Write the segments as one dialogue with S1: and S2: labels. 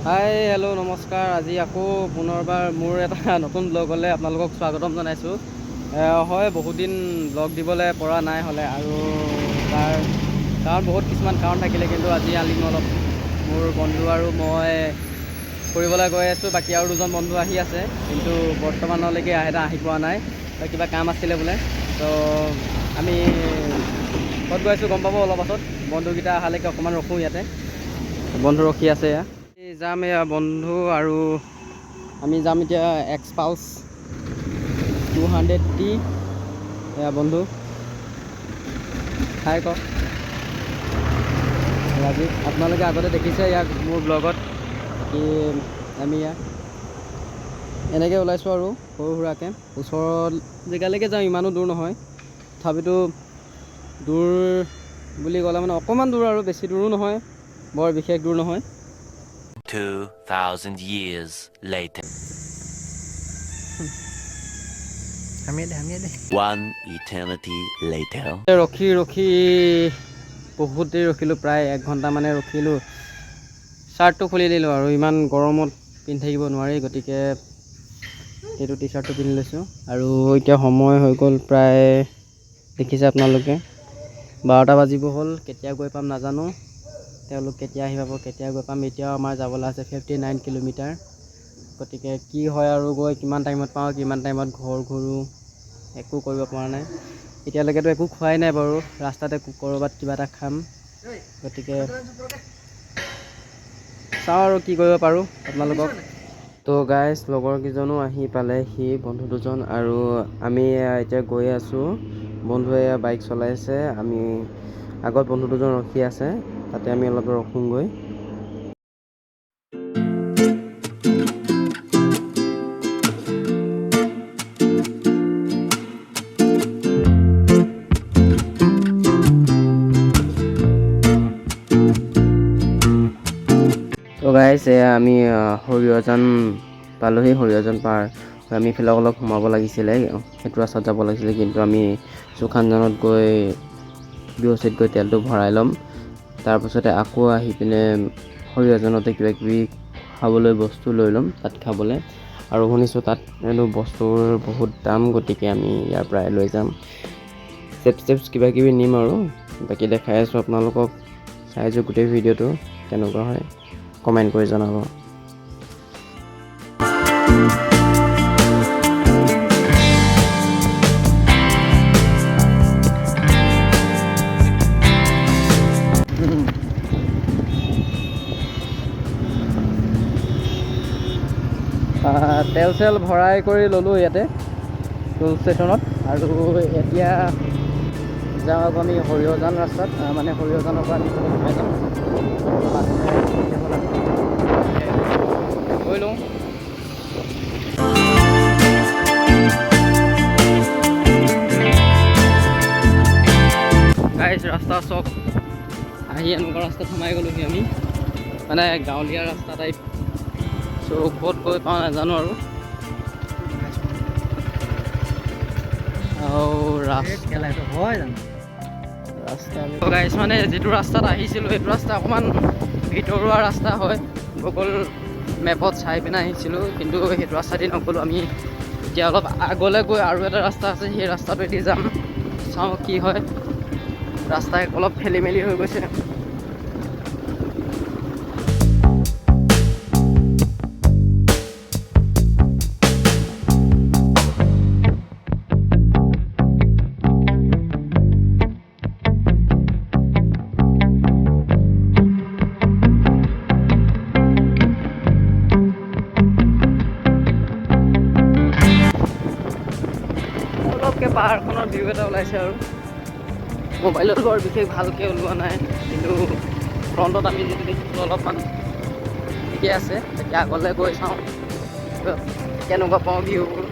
S1: Hi hello' নমস্কাৰ। আজি আকৌ পুনৰবাৰ মোৰ এটা নতুন ব্লগলৈ আপোনালোকক স্বাগতম জনাইছোঁ। হয়, বহুত দিন ব্লগ দিবলৈ পৰা নাই হ'লে, আৰু তাৰ কাৰণ বহুত কিছুমান কাৰণ থাকিলে, কিন্তু আজি আলিম অলপ মোৰ বন্ধু আৰু মই ফুৰিবলৈ গৈ আছোঁ। বাকী আৰু দুজন বন্ধু আহি আছে, কিন্তু বৰ্তমানলৈকে আহি পোৱা নাই, কিবা কাম আছিলে বোলে। তো আমি ক'ত গৈ আছোঁ গম পাব অলপ পাছত। বন্ধুকেইটা অহালৈকে অকণমান ৰখোঁ ইয়াতে, বন্ধু ৰখি আছে। যাম এয়া বন্ধু, আৰু আমি যাম এতিয়া এক্সপালছ 200D। এয়া বন্ধু হাই কওক। ৰাজীৱ, আপোনালোকে আগতে দেখিছে ইয়াক মোৰ ব্লগত। কি আমি ইয়াত এনেকৈ ওলাইছোঁ আৰু সৰু সুৰাকৈ ওচৰৰ জেগালৈকে যাওঁ, ইমানো দূৰ নহয়। তথাপিতো দূৰ বুলি ক'লে মানে অকণমান দূৰ, আৰু বেছি দূৰো নহয়, বৰ বিশেষ দূৰ নহয়।
S2: 2000 years later. One eternity later.
S1: ৰখি বহুত দেৰি ৰখিলোঁ, প্ৰায় 1 ঘণ্টামানে ৰখিলোঁ। শ্বাৰ্টটো খুলি দিলোঁ, আৰু ইমান গৰমত পিন্ধি থাকিব নোৱাৰি, গতিকে সেইটো টি শ্বাৰ্টটো পিন্ধি লৈছোঁ। আৰু এতিয়া সময় হৈ গ'ল প্ৰায়, দেখিছে আপোনালোকে 12টা বাজিব হ'ল। কেতিয়া গৈ পাম নাজানো, তেওঁলোক কেতিয়া আহি পাব, কেতিয়া গৈ পাম। এতিয়াও আমাৰ যাবলৈ আছে 59 কিলোমিটাৰ। গতিকে কি হয় আৰু গৈ কিমান টাইমত পাওঁ, কিমান টাইমত ঘৰ ঘূৰোঁ, একো কৰিব পৰা নাই। এতিয়ালৈকেতো একো খোৱাই নাই বাৰু, ৰাস্তাতে ক'ৰবাত কিবা এটা খাম। গতিকে চাওঁ আৰু কি কৰিব পাৰোঁ আপোনালোকক। তো গাইজ, লগৰকেইজনো আহি পালেহি, বন্ধু দুজন, আৰু আমি এতিয়া গৈ আছোঁ। বন্ধুৱে বাইক চলাইছে, আমি আগত বন্ধু দুজন ৰখি আছে, তাতে আমি অলপ ৰখোঁগৈ। তো গাইজ, আমি সৰিয়হজান পালোঁহি। সৰিয়হজান পাৰ আমি ইফালে অলপ সোমাব লাগিছিলে, সেইটো ৰাস্তাত যাব লাগিছিলে, কিন্তু আমি সুখানজানত গৈ BOC-ত গৈ তেলটো ভৰাই ল'ম। তাৰপিছতে আকৌ আহি পিনে সৰিয়হজানতে কিবাকিবি খাবলৈ বস্তু লৈ ল'ম, তাত খাবলৈ। আৰু শুনিছোঁ তাত বস্তুৰ বহুত দাম, গতিকে আমি ইয়াৰ পৰাই লৈ যাম। চিপছ কিবাকিবি নিম, আৰু বাকী দেখাই আছোঁ আপোনালোকক। চাইছোঁ গোটেই ভিডিঅ'টো, কেনেকুৱা হয় কমেণ্ট কৰি জনাব। তেল চেল ভৰাই কৰি ল'লোঁ ইয়াতে টোল ষ্টেচনত, আৰু এতিয়া যাওঁ আকৌ আমি সৰিয়হজান ৰাস্তাত, মানে সৰিয়হজানৰ পৰা সোমাই যাম। গৈ লওঁ। গাইজ, ৰাস্তা চক আহি এনেকুৱা ৰাস্তাত সোমাই গ'লোহি আমি, মানে গাঁৱলীয়া ৰাস্তা টাইপ। চ' ক'ত গৈ পাওঁ নাজানো, আৰু গাইজ, মানে যিটো ৰাস্তাত আহিছিলোঁ সেইটো ৰাস্তা অকণমান ভিতৰুৱা ৰাস্তা হয়। গুগল মেপত চাই পিনে আহিছিলোঁ, কিন্তু সেইটো ৰাস্তাদি নগ'লোঁ আমি। এতিয়া অলপ আগলৈ গৈ আৰু এটা ৰাস্তা আছে, সেই ৰাস্তাটোৱেদি যাম। চাওঁ কি হয়, ৰাস্তা অলপ খেলি মেলি হৈ গৈছে। অলপকৈ পাহাৰখনৰ ভিউ এটা ওলাইছে, আৰু মোবাইলত বৰ বিশেষ ভালকৈ ওলোৱা নাই, কিন্তু ফ্ৰণ্টত আমি যিটো দেখিছোঁ অলপমান ঠিকে আছে। এতিয়া আগলৈ গৈ চাওঁ কেনেকুৱা পাওঁ ভিউবোৰ।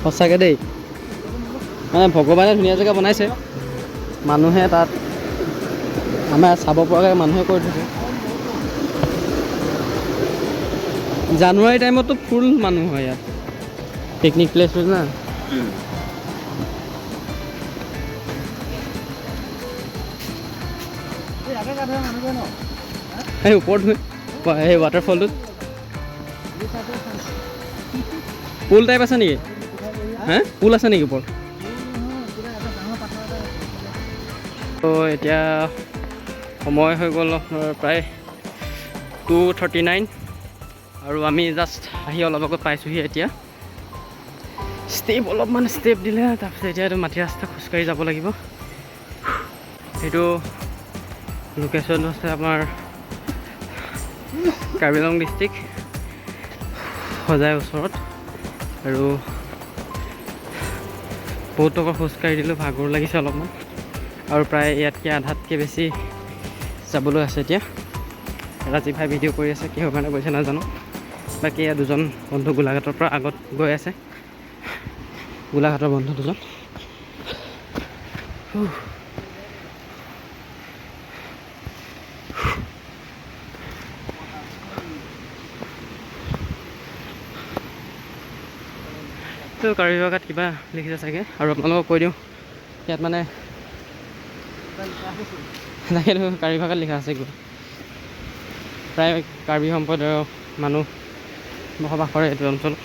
S1: সঁচাকৈ দেই মানে ভগৱানে ধুনীয়া জেগা বনাইছে মানুহে তাত আমাৰ চাব পৰাকৈ মানুহে কৰি থৈছে জানুৱাৰী টাইমততো ফুল মানুহ হয় ইয়াত পিকনিক প্লেচ না সেই ওপৰত সেই ৱাটাৰফলটোত পুল টাইপ আছে নেকি হে পুল আছে নেকি ওপৰত তো এতিয়া সময় হৈ গ'ল আপোনাৰ প্ৰায় 2:39 আৰু আমি জাষ্ট আহি অলপ আগত পাইছোঁহি এতিয়া অলপমান ষ্টেপ দিলে তাৰপিছত এতিয়া এইটো মাটি ৰাস্তা খোজকাঢ়ি যাব লাগিব সেইটো লোকেশ্যনটো আছে আমাৰ কাৰ্বি আংলং ডিষ্ট্ৰিক্ট সজাই ওচৰত আৰু বহুত টকা খোজকাঢ়ি দিলোঁ ভাগৰ লাগিছে অলপমান আৰু প্ৰায় ইয়াতকৈ আধাতকৈ বেছি যাবলৈ আছে এতিয়া ৰাজীৱ ভাই ভিডিঅ' কৰি আছে কিহৰ কাৰণে গৈছে নাজানো বাকী এয়া দুজন বন্ধু গোলাঘাটৰ পৰা আগত গৈ আছে গোলাঘাটৰ বন্ধু দুজন তো কাৰ্বি ভাষাত কিবা লিখিছে চাগে আৰু আপোনালোকক কৈ দিওঁ ইয়াত মানে তাকেতো কাৰ্বি ভাষাত লিখা আছে কিবা প্ৰায় কাৰ্বি সম্প্ৰদায়ৰ মানুহ বসবাস কৰে এইটো অঞ্চলত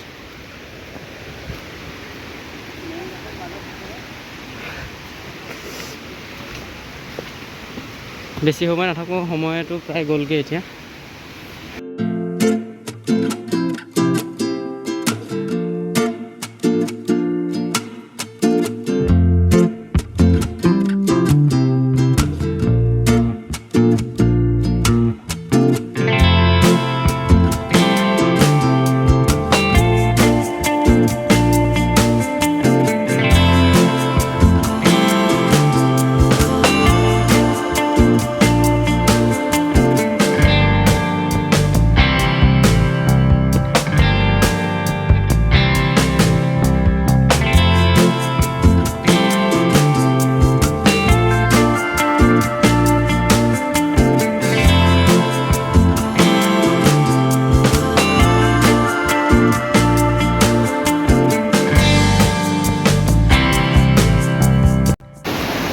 S1: বেছি সময় নাথাকোঁ সময়টো প্ৰায় গ'লগৈ এতিয়া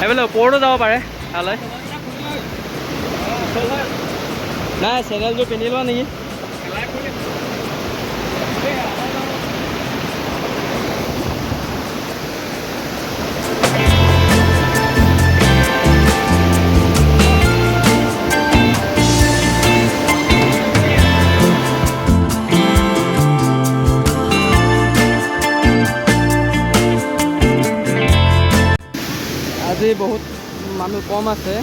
S1: এইফালে ওপৰতো যাব পাৰে তালৈ নাই চেনেলযোৰ পিন্ধি লোৱা নেকি আজি বহুত মানুহ কম আছে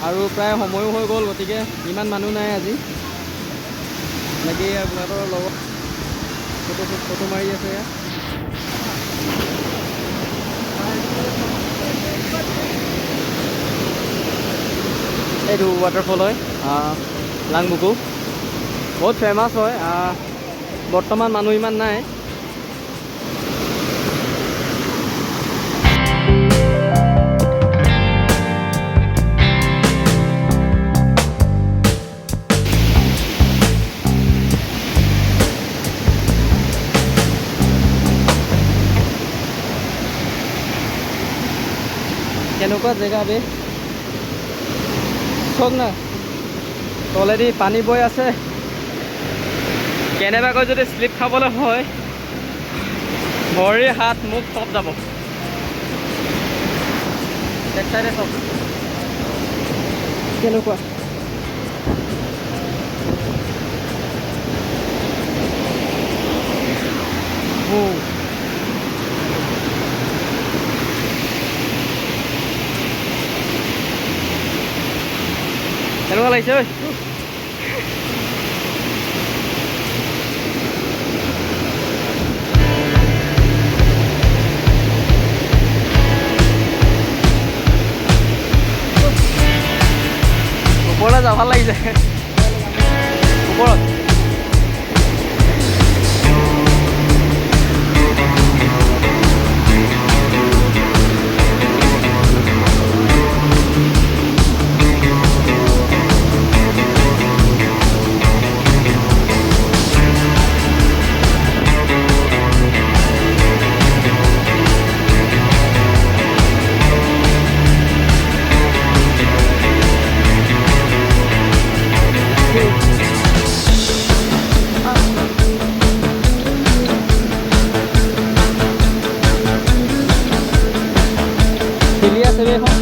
S1: আৰু প্ৰায় সময়ো হৈ গ'ল গতিকে ইমান মানুহ নাই আজি বাকী আপোনালোকৰ লগত ফটো মাৰি আছে ইয়াত এইটো ৱাটাৰফল হয় লাংবুকু বহুত ফেমাছ হয় বৰ্তমান মানুহ ইমান নাই কেনেকুৱা জেগা বে চাওক না তলেদি পানী বৈ আছে কেনেবাকৈ যদি স্লিপ খাবলৈ হয় ভৰি হাত মুখ চব যাব এক চাইডে চব কেনেকুৱা কেনেকুৱা লাগিছে ঐ ওপৰলৈ যাব ভাল লাগিছে ওপৰত আছে এইখন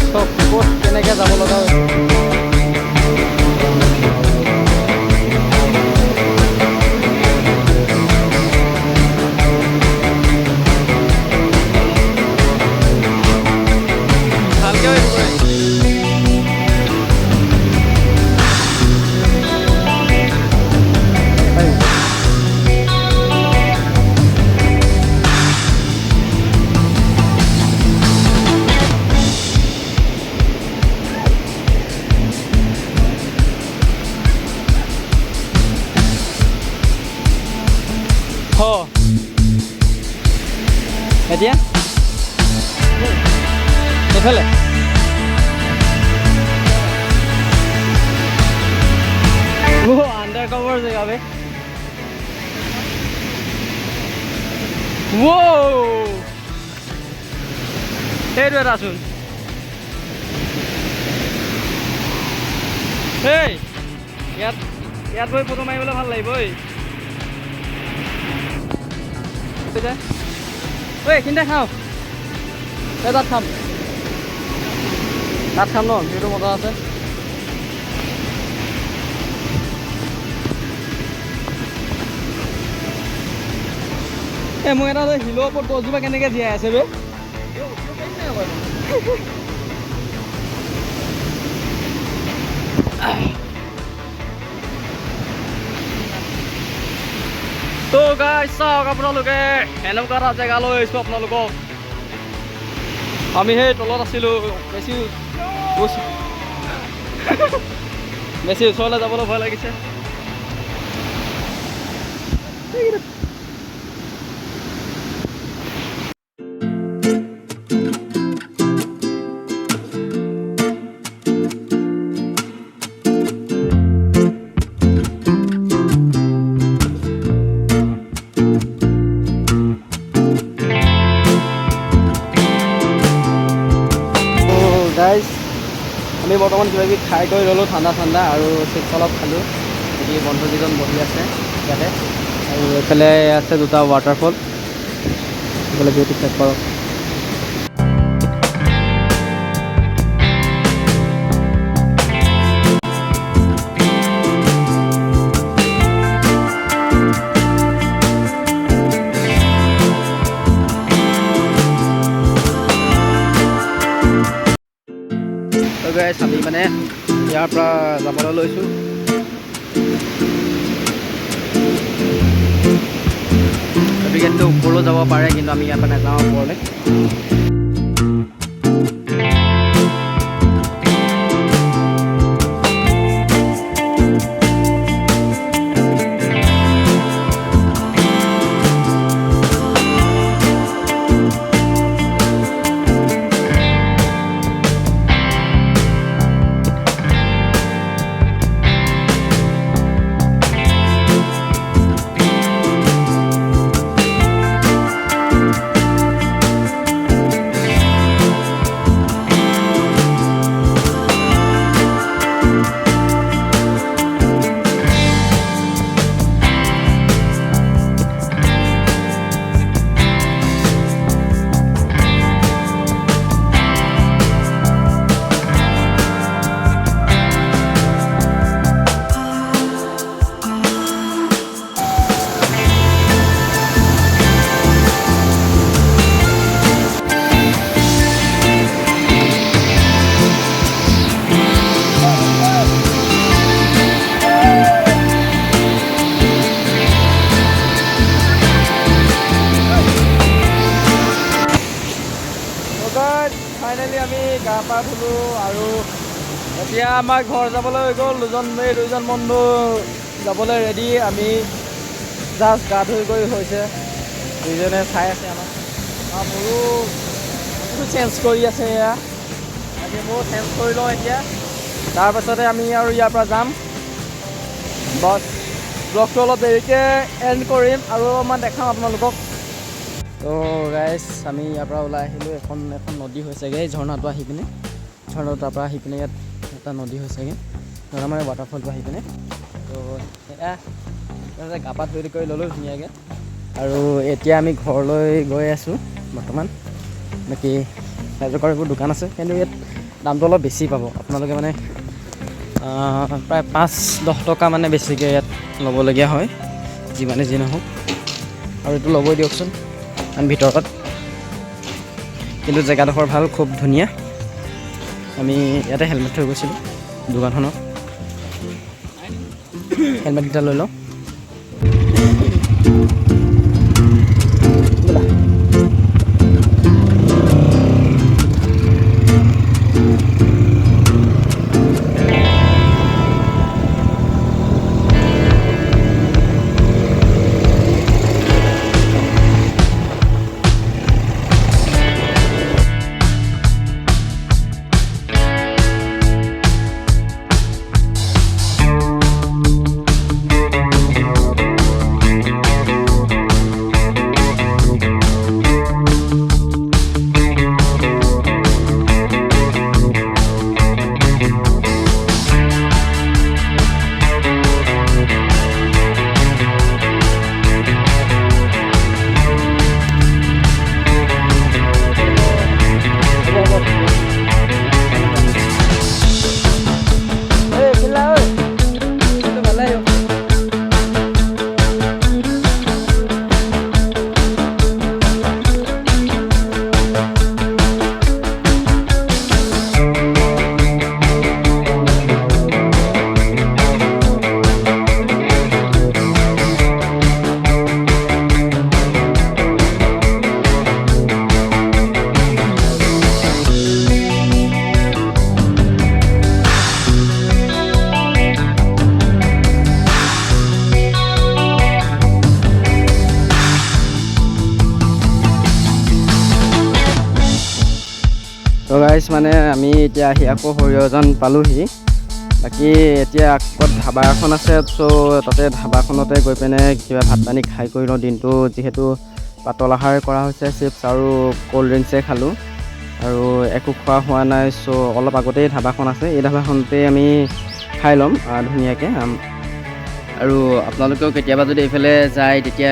S1: চব ক'ত কেনেকৈ যাব লগা হৈছে ভালকৈ এতিয়া এইফালে আণ্ডাৰ কভাৰ জেগা বে সেইটো এটাচোন এই ইয়াত ইয়াত গৈ ফটো মাৰিবলৈ ভাল লাগিব ঐ এইখিনিতে খাওঁ এই তাত খাম ন সেইটো মজা আছে এই মই এটা শিলৰ ওপৰত গছজোপা কেনেকৈ জীয়াই আছে বে তো গাইজ চাওক আপোনালোকে এনেকুৱা এটা জেগালৈ আহিছোঁ আপোনালোকক আমি সেই তলত আছিলোঁ বেছি ওচৰলৈ যাবলৈ ভয় লাগিছে গাইজ আমি বৰ্তমান কিবাকিবি খাই কৰি ল'লোঁ ঠাণ্ডা আৰু চিপছ অলপ খালোঁ যদি বন্ধুকেইজন বহি আছে ইয়াতে আৰু এইফালে আছে দুটা ৱাটাৰফল এইফালে বিউটি চেক কৰক গাইজ আমি মানে ইয়াৰ পৰা যাবলৈ লৈছোঁ কিন্তু ওপৰলৈ যাব পাৰে কিন্তু আমি ইয়াৰ পৰা নাযাওঁ ওপৰলৈ ফাইনেলি আমি গা পা ধুলোঁ আৰু এতিয়া আমাৰ ঘৰ যাবলৈ হৈ গ'ল দুজন বন্ধু যাবলৈ ৰেডি আমি জাষ্ট গা ধুই গৈ হৈছে দুইজনে চাই আছে আমাক মোৰো চেঞ্জ কৰি আছে এয়া আজি ময়ো চেঞ্জ কৰি লওঁ এতিয়া তাৰপাছতে আমি আৰু ইয়াৰ পৰা যাম বছ ব্লগটো অলপ দেৰিকৈ এণ্ড কৰিম আৰু অলপমান দেখাম আপোনালোকক তো গাইজ আমি ইয়াৰ পৰা ওলাই আহিলোঁ এখন নদী হৈছেগৈ এই ঝৰ্ণাটো আহি পিনে ঝৰ্ণাটো তাৰ পৰা আহি পিনে ইয়াত এটা নদী হৈছেগৈ ঝৰ্ণা মানে ৱাটাৰফলটো আহি পিনে তো এয়া গা পা ধুই কৰি ল'লোঁ ধুনীয়াকৈ আৰু এতিয়া আমি ঘৰলৈ গৈ আছোঁ বৰ্তমান। বাকী ৰাজকৰ এইবোৰ দোকান আছে, কিন্তু ইয়াত দামটো অলপ বেছি পাব আপোনালোকে মানে প্ৰায় 5-10 টকা মানে বেছিকৈ ইয়াত ল'বলগীয়া হয়, যিমানে যি নহওক। আৰু এইটো ল'বই দিয়কচোন, কাৰণ ভিতৰত কিন্তু জেগাডোখৰ ভাল, খুব ধুনীয়া। আমি ইয়াতে হেলমেট থৈ গৈছিলোঁ দোকানখনত, হেলমেটকেইটা লৈ লওঁ। তো গাইছ, মানে আমি এতিয়া আহি আকৌ সৰিয়হজন পালোহি। বাকী এতিয়া আগত ধাবা এখন আছে, চ' তাতে ধাবাখনতে গৈ পিনে কিবা ভাত পানী খাই কৰি লওঁ। দিনটো যিহেতু পাতল আহাৰ কৰা হৈছে, চিপছ আৰু ক'ল্ড ড্ৰিংকছে খালোঁ আৰু একো খোৱা হোৱা নাই। চ' অলপ আগতেই ধাবাখন আছে, এই ধাবাখনতে আমি খাই ল'ম ধুনীয়াকৈ। আৰু আপোনালোকেও কেতিয়াবা যদি এইফালে যায়, তেতিয়া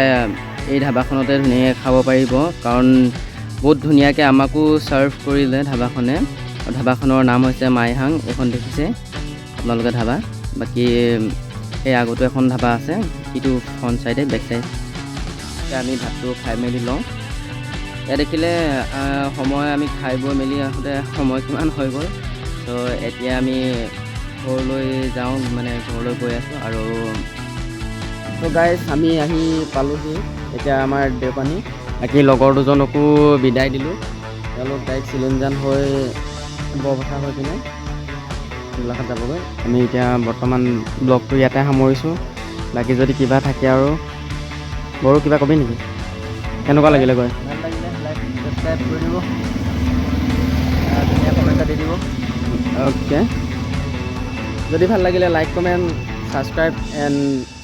S1: এই ধাবাখনতে ধুনীয়াকৈ খাব পাৰিব, কাৰণ বহুত ধুনীয়াকৈ আমাকো ছাৰ্ভ কৰিলে ধাবাখনে। ধাবাখনৰ নাম হৈছে মাইহাং, এইখন দেখিছে আপোনালোকে ধাবা। বাকী এই আগতো এখন ধাবা আছে, ইটো ফ্ৰণ্ট চাইডে, বেক চাইড। এতিয়া আমি ভাতটো খাই মেলি লওঁ। এয়া দেখিলে সময় আমি খাই বৈ মেলি আহোঁতে সময় কিমান হৈ গ'ল। ত' এতিয়া আমি ঘৰলৈ যাওঁ, মানে ঘৰলৈ গৈ আছোঁ। আৰু ত' গাইজ, আমি আহি পালোহি এতিয়া আমাৰ দেওপানী। বাকী লগৰ দুজনকো বিদায় দিলোঁ, তেওঁলোক ডাইৰেক্ট চিলিঞ্জান হৈ বৰপথাৰ হৈ পিনে গোলাঘাট যাবগৈ। আমি এতিয়া বৰ্তমান ব্লগটো ইয়াতে সামৰিছোঁ। বাকী যদি কিবা থাকে আৰু বাৰু কিবা কবি নেকি? কেনেকুৱা লাগিলে গৈ? ভাল লাগিলে, লাইক ছাবস্ক্ৰাইব কৰি দিব, ধুনীয়া কমেণ্ট এটা দি দিব। অ'কে, যদি ভাল লাগিলে like comment subscribe and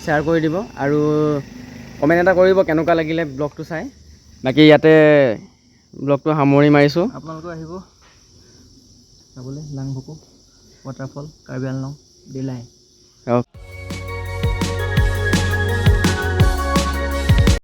S1: share কৰি দিব, আৰু কমেণ্ট এটা কৰিব কেনেকুৱা লাগিলে ব্লগটো চাই। বাকী ইয়াতে ব্লগটো সামৰি মাৰিছোঁ। আপোনালোকেও আহিব চাবলৈ লাংভুকু ৱাটাৰফল, কাৰ্বি আংলং, দিলাই।